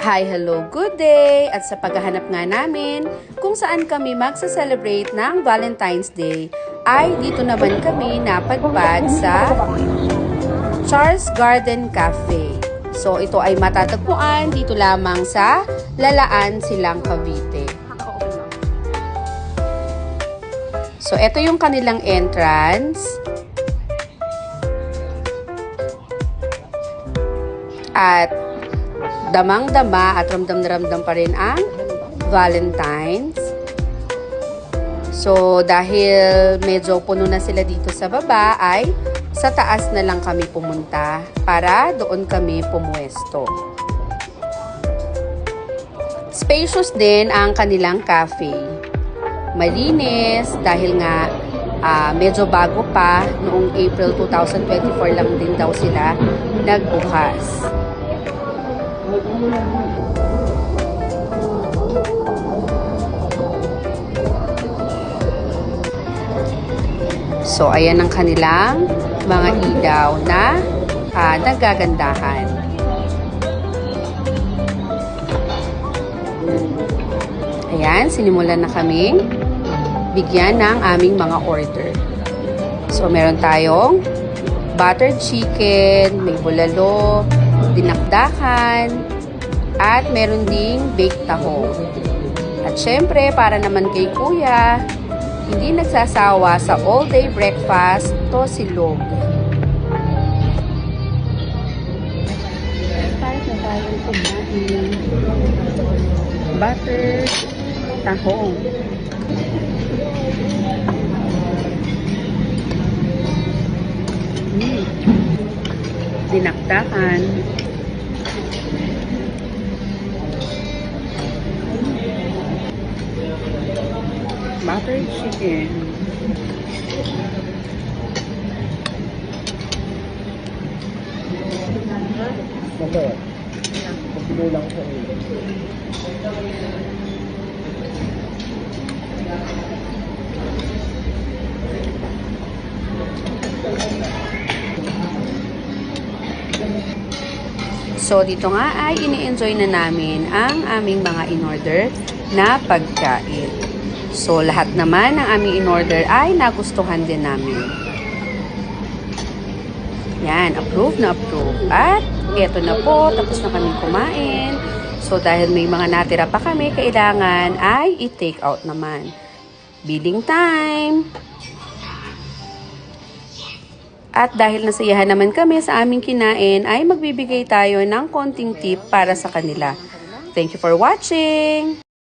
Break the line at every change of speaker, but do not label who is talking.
Hi, hello, good day! At sa paghahanap nga namin kung saan kami magsa-celebrate ng Valentine's Day, ay dito naman kami napadpad sa Charles Garden Cafe. So ito ay matatagpuan dito lamang sa Lalaan, Silang, Cavite. So ito yung kanilang entrance. At damang-dama at ramdam na ramdam pa rin ang Valentine's. So, dahil medyo puno na sila dito sa baba, ay sa taas na lang kami pumunta para doon kami pumuesto. Spacious din ang kanilang cafe. Malinis dahil nga medyo bago pa, noong April 2024 lang din daw sila nagbukas. So, ayan ang kanilang mga ilaw na nagagandahan. Ayan, sinimulan na kaming bigyan ng aming mga order. So, meron tayong buttered chicken, may bulalo, dinakdakan, at meron ding baked tahong. At syempre, para naman kay Kuya, hindi nagsasawa sa all-day breakfast, tosilog. Start na tayong kumain. Butter, tahong. Dinakdakan. Buttered chicken.
Bakit? Pagbinulang ko.
So, dito nga ay ini-enjoy na namin ang aming mga in-order na pagkain. So, lahat naman ng aming in-order ay nagustuhan din namin. Yan, approve na approve. At, eto na po, tapos na kami kumain. So, dahil may mga natira pa kami, kailangan ay i-take out naman. Billing time! At dahil nasayahan naman kami sa aming kinain, ay magbibigay tayo ng konting tip para sa kanila. Thank you for watching!